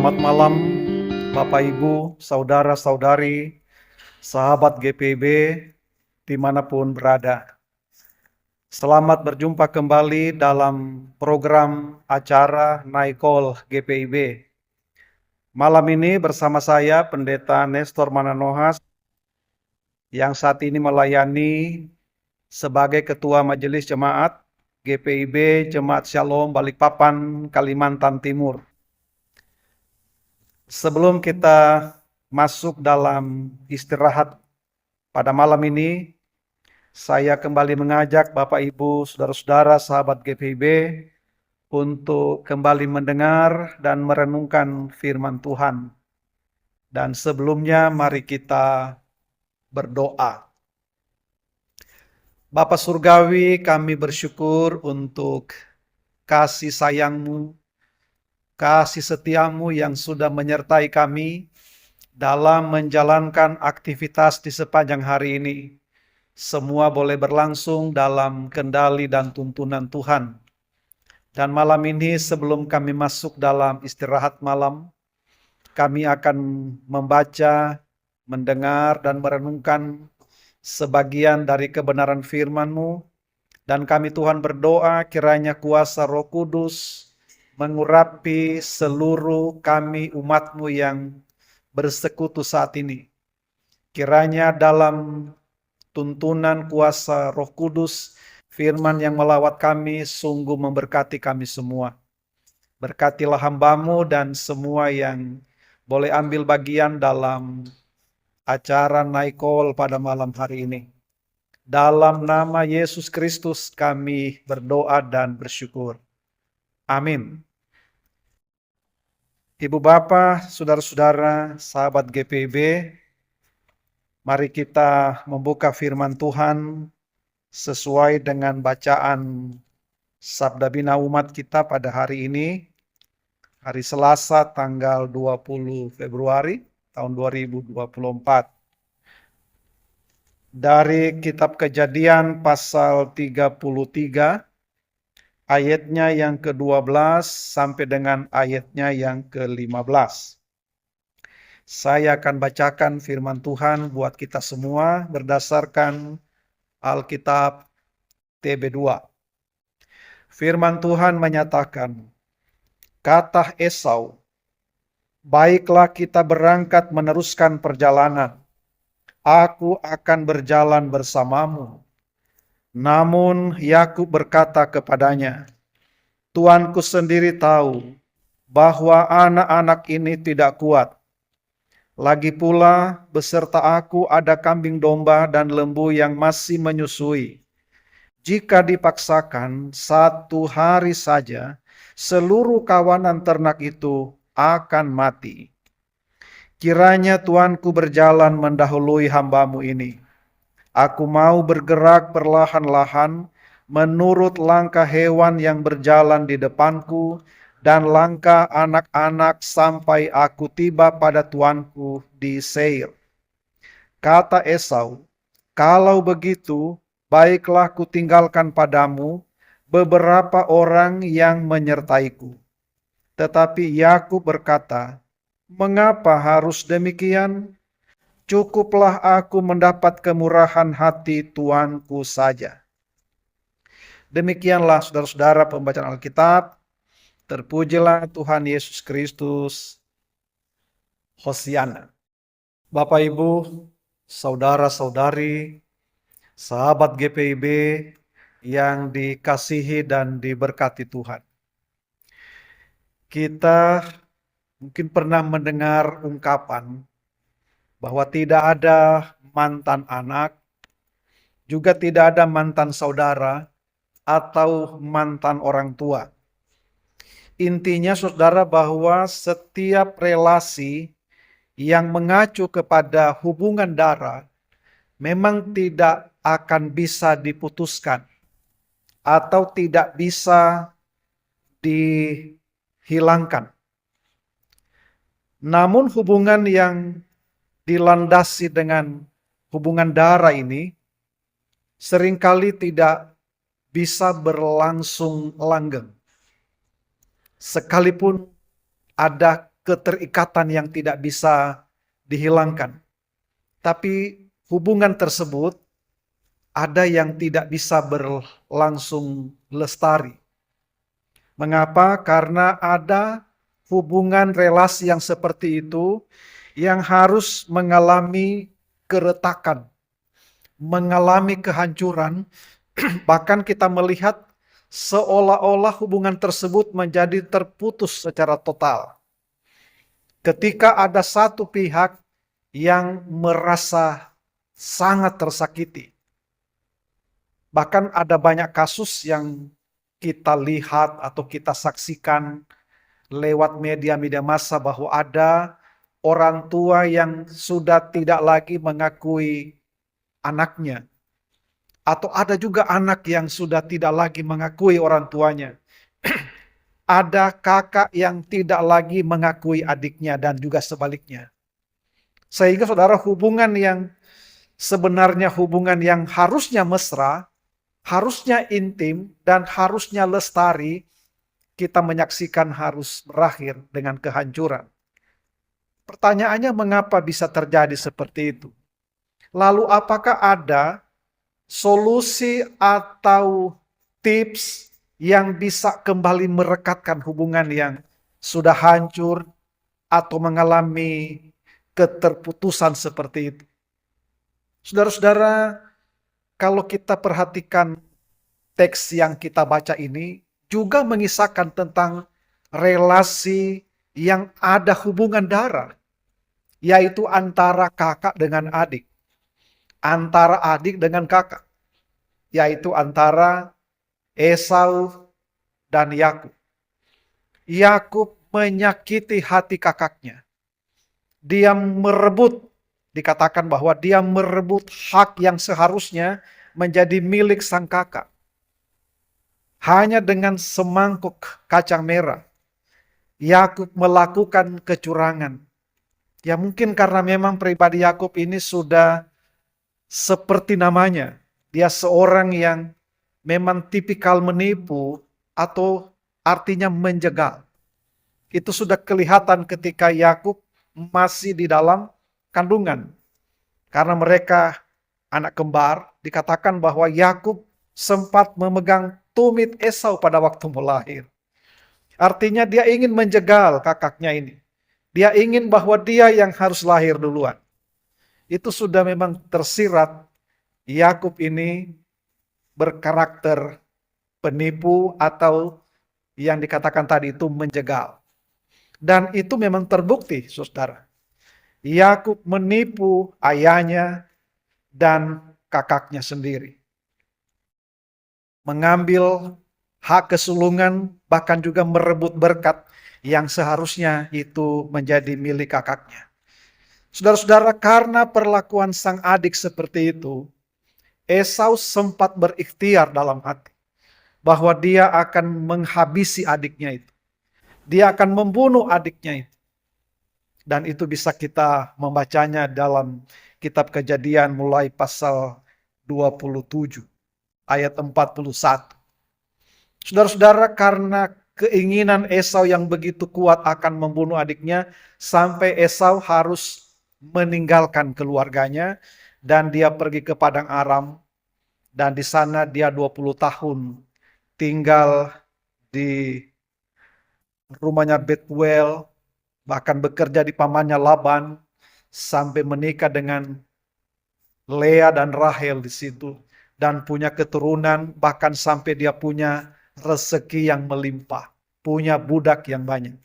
Selamat malam Bapak Ibu, Saudara-saudari, sahabat GPIB dimanapun berada. Selamat berjumpa kembali dalam program acara Naikol GPIB. Malam ini bersama saya Pendeta Nestor Mananohas yang saat ini melayani sebagai Ketua Majelis Jemaat GPIB Jemaat Shalom Balikpapan, Kalimantan Timur. Sebelum kita masuk dalam istirahat pada malam ini, saya kembali mengajak Bapak Ibu, Saudara-saudara, sahabat GPIB untuk kembali mendengar dan merenungkan firman Tuhan. Dan sebelumnya mari kita berdoa. Bapa Surgawi, kami bersyukur untuk kasih sayang-Mu, kasih setia-Mu yang sudah menyertai kami dalam menjalankan aktivitas di sepanjang hari ini. Semua boleh berlangsung dalam kendali dan tuntunan Tuhan. Dan malam ini sebelum kami masuk dalam istirahat malam, kami akan membaca, mendengar, dan merenungkan sebagian dari kebenaran firman-Mu. Dan kami Tuhan berdoa kiranya kuasa Roh Kudus mengurapi seluruh kami umat-Mu yang bersekutu saat ini. Kiranya dalam tuntunan kuasa Roh Kudus, firman yang melawat kami sungguh memberkati kami semua. Berkatilah hamba-Mu dan semua yang boleh ambil bagian dalam acara Naikol pada malam hari ini. Dalam nama Yesus Kristus kami berdoa dan bersyukur. Amin. Ibu Bapak, saudara-saudara, sahabat GPIB, mari kita membuka firman Tuhan sesuai dengan bacaan Sabda Bina Umat kita pada hari ini, hari Selasa tanggal 20 Februari tahun 2024. Dari kitab Kejadian pasal 33, ayatnya yang ke-12 sampai dengan ayatnya yang ke-15. Saya akan bacakan firman Tuhan buat kita semua berdasarkan Alkitab TB2. Firman Tuhan menyatakan, kata Esau, baiklah kita berangkat meneruskan perjalanan. Aku akan berjalan bersamamu. Namun Yakub berkata kepadanya, Tuanku sendiri tahu bahwa anak-anak ini tidak kuat. Lagi pula beserta aku ada kambing domba dan lembu yang masih menyusui. Jika dipaksakan 1 hari saja, seluruh kawanan ternak itu akan mati. Kiranya Tuanku berjalan mendahului hamba-Mu ini. Aku mau bergerak perlahan-lahan menurut langkah hewan yang berjalan di depanku dan langkah anak-anak sampai aku tiba pada tuanku di Seir. Kata Esau, kalau begitu, baiklah kutinggalkan padamu beberapa orang yang menyertaiku. Tetapi Yakub berkata, mengapa harus demikian? Cukuplah aku mendapat kemurahan hati tuanku saja. Demikianlah saudara-saudara pembacaan Alkitab. Terpujilah Tuhan Yesus Kristus. Hosiana. Bapak Ibu, saudara-saudari, sahabat GPIB yang dikasihi dan diberkati Tuhan. Kita mungkin pernah mendengar ungkapan bahwa tidak ada mantan anak, juga tidak ada mantan saudara, atau mantan orang tua. Intinya saudara bahwa setiap relasi yang mengacu kepada hubungan darah memang tidak akan bisa diputuskan atau tidak bisa dihilangkan. Namun hubungan yang dilandasi dengan hubungan darah ini seringkali tidak bisa berlangsung langgeng. Sekalipun ada keterikatan yang tidak bisa dihilangkan. Tapi hubungan tersebut ada yang tidak bisa berlangsung lestari. Mengapa? Karena ada hubungan relasi yang seperti itu yang harus mengalami keretakan, mengalami kehancuran, bahkan kita melihat seolah-olah hubungan tersebut menjadi terputus secara total. Ketika ada satu pihak yang merasa sangat tersakiti. Bahkan ada banyak kasus yang kita lihat atau kita saksikan lewat media-media massa bahwa ada orang tua yang sudah tidak lagi mengakui anaknya. Atau ada juga anak yang sudah tidak lagi mengakui orang tuanya. Ada kakak yang tidak lagi mengakui adiknya dan juga sebaliknya. Sehingga saudara, hubungan yang sebenarnya hubungan yang harusnya mesra, harusnya intim, dan harusnya lestari, kita menyaksikan harus berakhir dengan kehancuran. Pertanyaannya, mengapa bisa terjadi seperti itu? Lalu apakah ada solusi atau tips yang bisa kembali merekatkan hubungan yang sudah hancur atau mengalami keterputusan seperti itu? Saudara-saudara, kalau kita perhatikan teks yang kita baca ini juga mengisahkan tentang relasi yang ada hubungan darah, yaitu antara kakak dengan adik, antara adik dengan kakak, yaitu antara Esau dan Yakub. Yakub menyakiti hati kakaknya. Dia merebut, dikatakan bahwa dia merebut hak yang seharusnya menjadi milik sang kakak. Hanya dengan semangkuk kacang merah, Yakub melakukan kecurangan. Ya mungkin karena memang pribadi Yakub ini sudah seperti namanya. Dia seorang yang memang tipikal menipu atau artinya menjegal. Itu sudah kelihatan ketika Yakub masih di dalam kandungan. Karena mereka anak kembar, dikatakan bahwa Yakub sempat memegang tumit Esau pada waktu melahir. Artinya dia ingin menjegal kakaknya ini. Dia ingin bahwa dia yang harus lahir duluan. Itu sudah memang tersirat. Yakub ini berkarakter penipu atau yang dikatakan tadi itu menjegal. Dan itu memang terbukti, saudara. Yakub menipu ayahnya dan kakaknya sendiri. Mengambil hak kesulungan, bahkan juga merebut berkat yang seharusnya itu menjadi milik kakaknya. Saudara-saudara, karena perlakuan sang adik seperti itu, Esau sempat berikhtiar dalam hati bahwa dia akan menghabisi adiknya itu. Dia akan membunuh adiknya itu. Dan itu bisa kita membacanya dalam kitab Kejadian mulai pasal 27 ayat 41. Saudara-saudara, karena keinginan Esau yang begitu kuat akan membunuh adiknya, sampai Esau harus meninggalkan keluarganya dan dia pergi ke padang Aram, dan di sana dia 20 tahun tinggal di rumahnya Bethuel, bahkan bekerja di pamannya Laban, sampai menikah dengan Lea dan Rahel di situ, dan punya keturunan, bahkan sampai dia punya rezeki yang melimpah, punya budak yang banyak.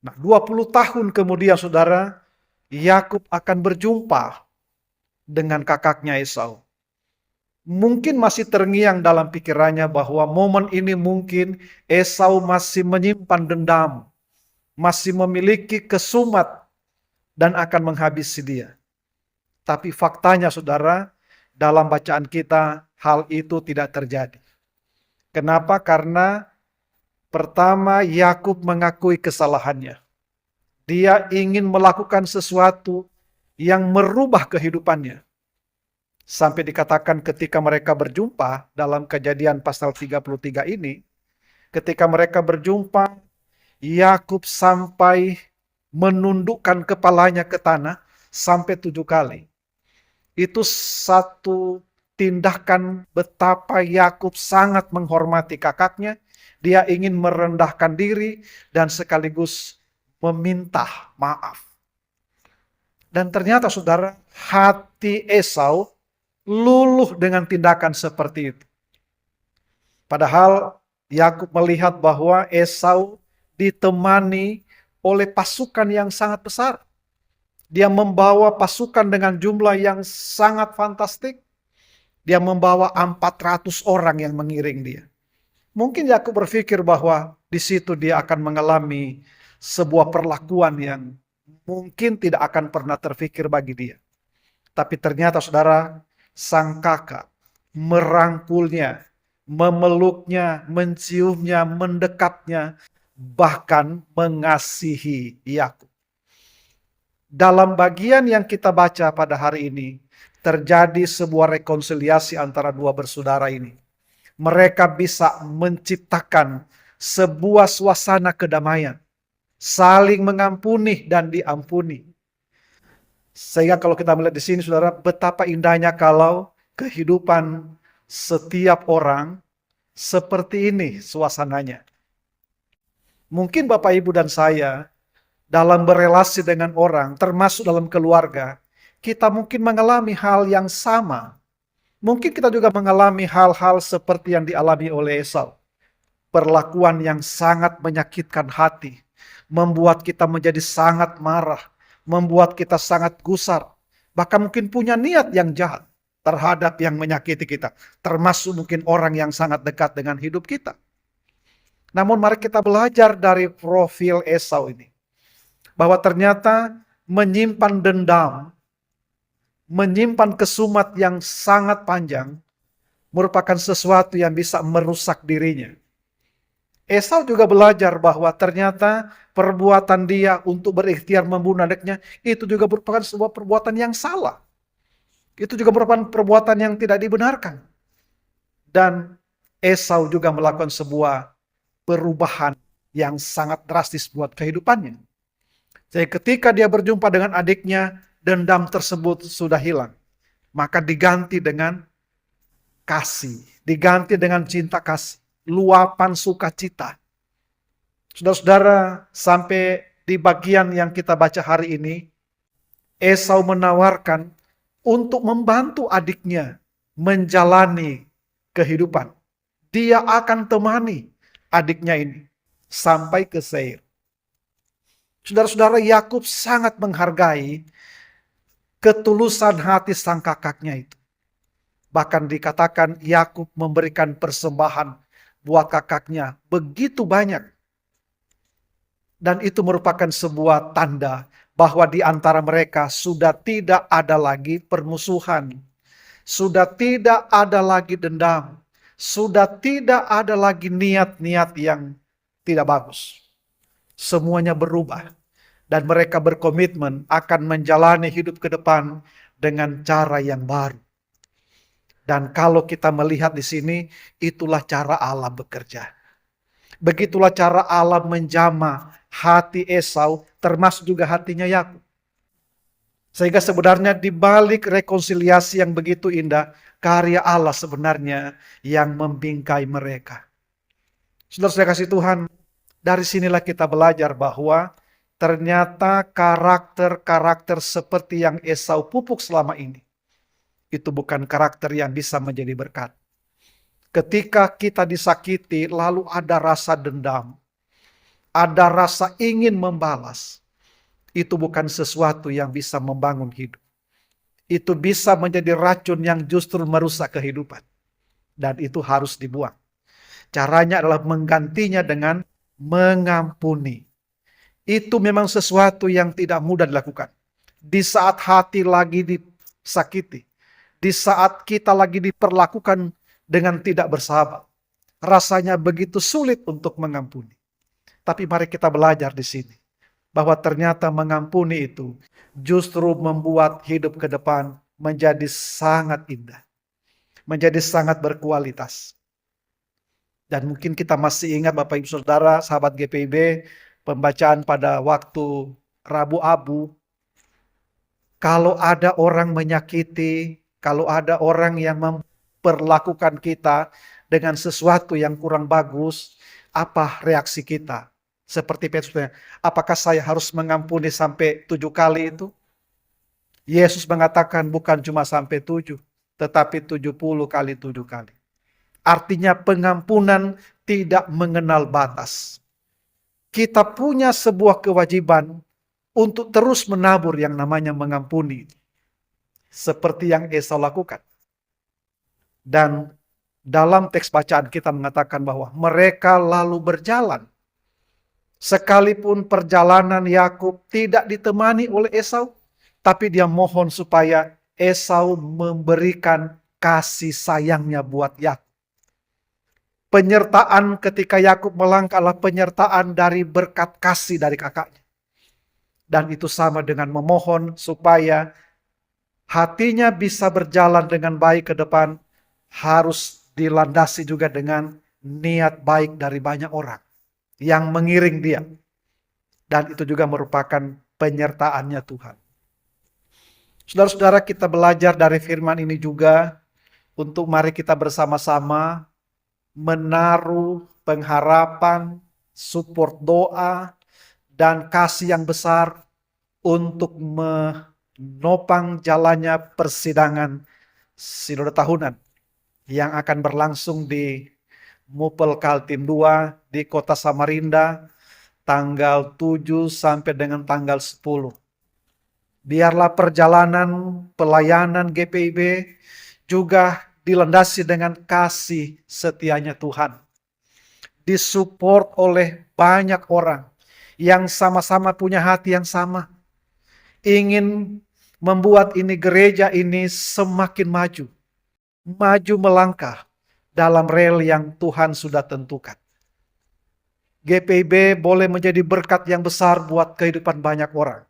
Nah, 20 tahun kemudian, saudara, Yakub akan berjumpa dengan kakaknya Esau. Mungkin masih terngiang dalam pikirannya bahwa momen ini mungkin Esau masih menyimpan dendam, masih memiliki kesumat dan akan menghabisi dia. Tapi faktanya, saudara, dalam bacaan kita hal itu tidak terjadi. Kenapa? Karena pertama, Yakub mengakui kesalahannya. Dia ingin melakukan sesuatu yang merubah kehidupannya. Sampai dikatakan ketika mereka berjumpa dalam Kejadian pasal 33 ini, ketika mereka berjumpa, Yakub sampai menundukkan kepalanya ke tanah sampai 7 kali. Itu satu tindakan betapa Yakub sangat menghormati kakaknya. Dia ingin merendahkan diri dan sekaligus meminta maaf. Dan ternyata saudara, hati Esau luluh dengan tindakan seperti itu. Padahal Yakub melihat bahwa Esau ditemani oleh pasukan yang sangat besar. Dia membawa pasukan dengan jumlah yang sangat fantastik. Dia membawa 400 orang yang mengiring dia. Mungkin Yakub berpikir bahwa di situ dia akan mengalami sebuah perlakuan yang mungkin tidak akan pernah terfikir bagi dia. Tapi ternyata saudara, sang kakak merangkulnya, memeluknya, menciumnya, mendekapnya, bahkan mengasihi Yakub. Dalam bagian yang kita baca pada hari ini, terjadi sebuah rekonsiliasi antara dua bersaudara ini. Mereka bisa menciptakan sebuah suasana kedamaian, saling mengampuni dan diampuni. Sehingga kalau kita melihat di sini, saudara, betapa indahnya kalau kehidupan setiap orang seperti ini suasananya. Mungkin Bapak, Ibu, dan saya dalam berelasi dengan orang, termasuk dalam keluarga, kita mungkin mengalami hal yang sama. Mungkin kita juga mengalami hal-hal seperti yang dialami oleh Esau. Perlakuan yang sangat menyakitkan hati, membuat kita menjadi sangat marah, membuat kita sangat gusar, bahkan mungkin punya niat yang jahat terhadap yang menyakiti kita, termasuk mungkin orang yang sangat dekat dengan hidup kita. Namun mari kita belajar dari profil Esau ini, bahwa ternyata menyimpan dendam, menyimpan kesumat yang sangat panjang, merupakan sesuatu yang bisa merusak dirinya. Esau juga belajar bahwa ternyata perbuatan dia untuk berikhtiar membunuh adiknya, itu juga merupakan sebuah perbuatan yang salah. Itu juga merupakan perbuatan yang tidak dibenarkan. Dan Esau juga melakukan sebuah perubahan yang sangat drastis buat kehidupannya. Jadi ketika dia berjumpa dengan adiknya, dendam tersebut sudah hilang. Maka diganti dengan kasih, diganti dengan cinta kasih, luapan sukacita. Saudara-saudara, sampai di bagian yang kita baca hari ini, Esau menawarkan untuk membantu adiknya menjalani kehidupan. Dia akan temani adiknya ini sampai ke Seir. Saudara-saudara, Yakub sangat menghargai ketulusan hati sang kakaknya itu. Bahkan dikatakan Yakub memberikan persembahan buat kakaknya begitu banyak. Dan itu merupakan sebuah tanda bahwa di antara mereka sudah tidak ada lagi permusuhan. Sudah tidak ada lagi dendam. Sudah tidak ada lagi niat-niat yang tidak bagus. Semuanya berubah. Dan mereka berkomitmen akan menjalani hidup ke depan dengan cara yang baru. Dan kalau kita melihat di sini, itulah cara Allah bekerja. Begitulah cara Allah menjamah hati Esau, termasuk juga hatinya Yakub. Sehingga sebenarnya di balik rekonsiliasi yang begitu indah, karya Allah sebenarnya yang membingkai mereka. Saudara-saudara kasih Tuhan, dari sinilah kita belajar bahwa ternyata karakter-karakter seperti yang Esau pupuk selama ini, itu bukan karakter yang bisa menjadi berkat. Ketika kita disakiti, lalu ada rasa dendam, ada rasa ingin membalas, itu bukan sesuatu yang bisa membangun hidup. Itu bisa menjadi racun yang justru merusak kehidupan. Dan itu harus dibuang. Caranya adalah menggantinya dengan mengampuni. Itu memang sesuatu yang tidak mudah dilakukan. Di saat hati lagi disakiti, di saat kita lagi diperlakukan dengan tidak bersahabat, rasanya begitu sulit untuk mengampuni. Tapi mari kita belajar di sini, bahwa ternyata mengampuni itu justru membuat hidup ke depan menjadi sangat indah, menjadi sangat berkualitas. Dan mungkin kita masih ingat Bapak Ibu Saudara, sahabat GPIB, pembacaan pada waktu Rabu-abu, kalau ada orang menyakiti, kalau ada orang yang memperlakukan kita dengan sesuatu yang kurang bagus, apa reaksi kita? Seperti Petrus, apakah saya harus mengampuni sampai 7 kali itu? Yesus mengatakan bukan cuma sampai 7, tetapi 70 kali 7 kali. Artinya pengampunan tidak mengenal batas. Kita punya sebuah kewajiban untuk terus menabur yang namanya mengampuni. Seperti yang Esau lakukan. Dan dalam teks bacaan kita mengatakan bahwa mereka lalu berjalan. Sekalipun perjalanan Yakub tidak ditemani oleh Esau, tapi dia mohon supaya Esau memberikan kasih sayangnya buat Yakub. Penyertaan ketika Yakub melangkah adalah penyertaan dari berkat kasih dari kakaknya. Dan itu sama dengan memohon supaya hatinya bisa berjalan dengan baik ke depan, harus dilandasi juga dengan niat baik dari banyak orang yang mengiring dia. Dan itu juga merupakan penyertaannya Tuhan. Saudara-saudara, kita belajar dari firman ini juga untuk mari kita bersama-sama menaruh pengharapan, support doa, dan kasih yang besar untuk menopang jalannya persidangan sinode tahunan yang akan berlangsung di Mupel Kaltim 2 di kota Samarinda tanggal 7 sampai dengan tanggal 10. Biarlah perjalanan pelayanan GPIB juga dilandasi dengan kasih setianya Tuhan. Disupport oleh banyak orang yang sama-sama punya hati yang sama. Ingin membuat ini gereja ini semakin maju. Maju melangkah dalam rel yang Tuhan sudah tentukan. GPIB boleh menjadi berkat yang besar buat kehidupan banyak orang.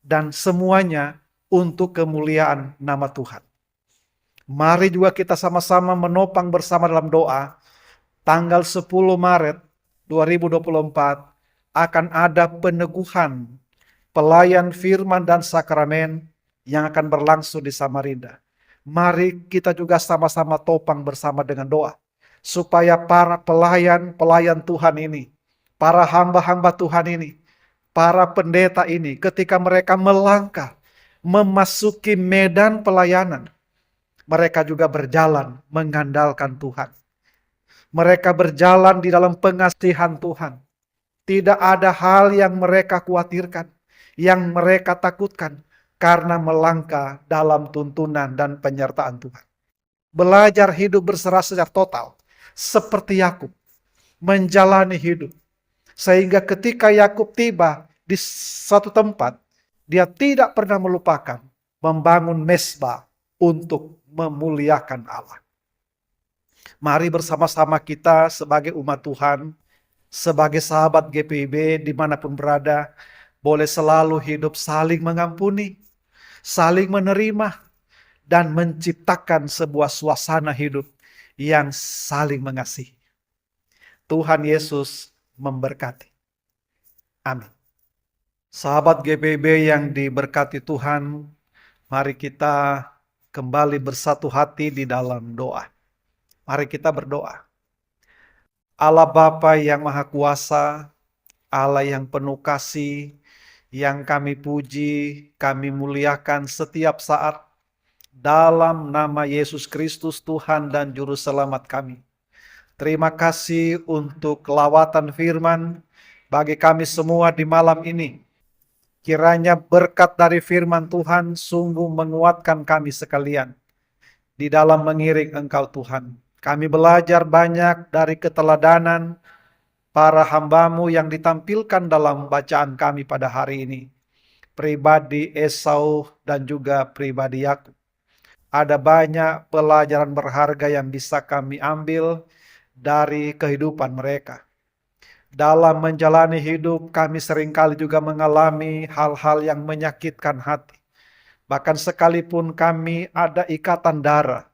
Dan semuanya untuk kemuliaan nama Tuhan. Mari juga kita sama-sama menopang bersama dalam doa. Tanggal 10 Maret 2024 akan ada peneguhan pelayan firman dan sakramen yang akan berlangsung di Samarinda. Mari kita juga sama-sama topang bersama dengan doa. Supaya para pelayan Tuhan ini, para hamba-hamba Tuhan ini, para pendeta ini ketika mereka melangkah memasuki medan pelayanan, mereka juga berjalan mengandalkan Tuhan. Mereka berjalan di dalam pengasihan Tuhan. Tidak ada hal yang mereka khawatirkan, yang mereka takutkan, karena melangkah dalam tuntunan dan penyertaan Tuhan. Belajar hidup berserah secara total, seperti Yakub, menjalani hidup. Sehingga ketika Yakub tiba di satu tempat, dia tidak pernah melupakan membangun mezbah untuk memuliakan Allah. Mari bersama-sama kita sebagai umat Tuhan, sebagai sahabat GPIB dimanapun berada, boleh selalu hidup saling mengampuni, saling menerima, dan menciptakan sebuah suasana hidup yang saling mengasihi. Tuhan Yesus memberkati. Amin. Sahabat GPIB yang diberkati Tuhan, mari kita kembali bersatu hati di dalam doa. Mari kita berdoa. Allah Bapa yang Maha Kuasa, Allah yang penuh kasih, yang kami puji, kami muliakan setiap saat, dalam nama Yesus Kristus Tuhan dan Juru Selamat kami. Terima kasih untuk lawatan firman bagi kami semua di malam ini. Kiranya berkat dari firman Tuhan sungguh menguatkan kami sekalian di dalam mengiring Engkau Tuhan. Kami belajar banyak dari keteladanan para hamba-Mu yang ditampilkan dalam bacaan kami pada hari ini. Pribadi Esau dan juga pribadi Yakub. Ada banyak pelajaran berharga yang bisa kami ambil dari kehidupan mereka. Dalam menjalani hidup, kami seringkali juga mengalami hal-hal yang menyakitkan hati. Bahkan sekalipun kami ada ikatan darah,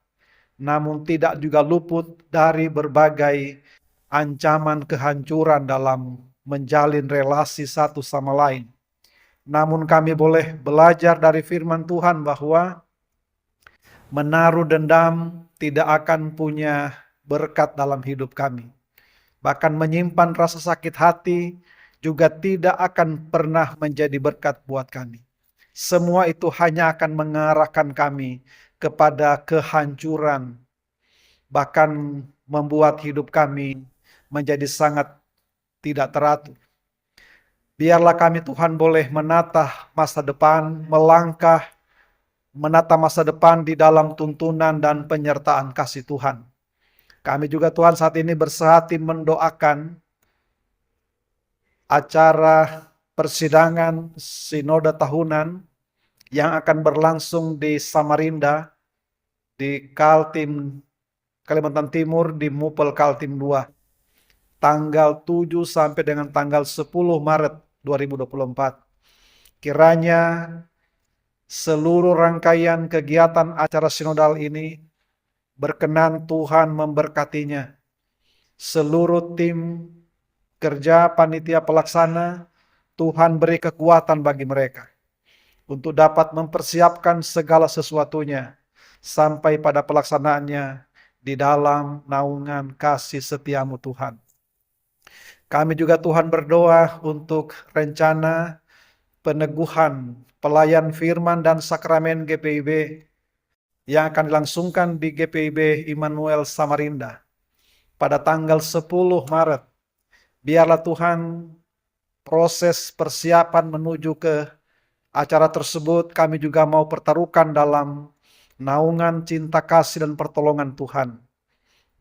namun tidak juga luput dari berbagai ancaman kehancuran dalam menjalin relasi satu sama lain. namun kami boleh belajar dari firman Tuhan bahwa menaruh dendam tidak akan punya berkat dalam hidup kami. Bahkan menyimpan rasa sakit hati juga tidak akan pernah menjadi berkat buat kami. Semua itu hanya akan mengarahkan kami kepada kehancuran, bahkan membuat hidup kami menjadi sangat tidak teratur. Biarlah kami Tuhan boleh menata masa depan, menata masa depan di dalam tuntunan dan penyertaan kasih Tuhan. Kami juga Tuhan saat ini bersehati mendoakan acara persidangan sinode tahunan yang akan berlangsung di Samarinda, di Kaltim, Kalimantan Timur, di Mupel Kaltim 2, tanggal 7 sampai dengan tanggal 10 Maret 2024. Kiranya seluruh rangkaian kegiatan acara sinodal ini berkenan Tuhan memberkatinya. Seluruh tim kerja panitia pelaksana, Tuhan beri kekuatan bagi mereka untuk dapat mempersiapkan segala sesuatunya sampai pada pelaksanaannya di dalam naungan kasih setiamu Tuhan. Kami juga Tuhan berdoa untuk rencana peneguhan pelayan firman dan sakramen GPIB yang akan dilangsungkan di GPIB Immanuel Samarinda pada tanggal 10 Maret. Biarlah Tuhan proses persiapan menuju ke acara tersebut kami juga mau pertaruhkan dalam naungan cinta kasih dan pertolongan Tuhan.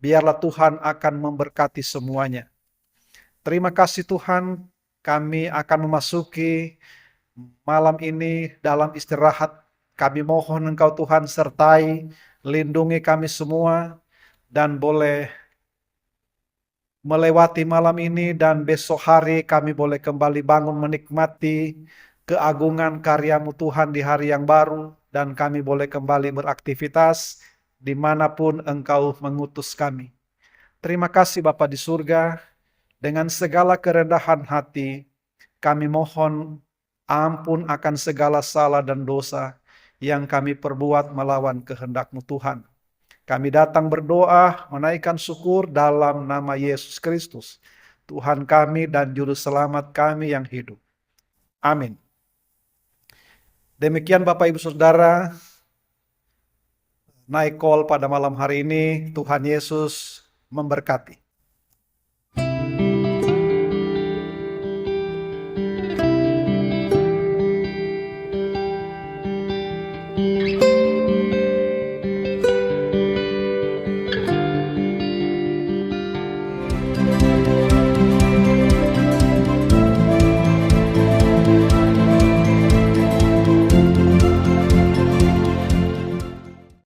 Biarlah Tuhan akan memberkati semuanya. Terima kasih Tuhan, kami akan memasuki malam ini dalam istirahat. Kami mohon Engkau Tuhan sertai, lindungi kami semua, dan boleh melewati malam ini dan besok hari kami boleh kembali bangun menikmati keagungan karya-Mu Tuhan di hari yang baru, dan kami boleh kembali beraktivitas dimanapun Engkau mengutus kami. Terima kasih Bapa di surga, dengan segala kerendahan hati kami mohon ampun akan segala salah dan dosa yang kami perbuat melawan kehendak-Mu Tuhan. Kami datang berdoa, menaikkan syukur dalam nama Yesus Kristus, Tuhan kami dan Juru Selamat kami yang hidup. Amin. Demikian Bapak Ibu Saudara, naik call pada malam hari ini. Tuhan Yesus memberkati.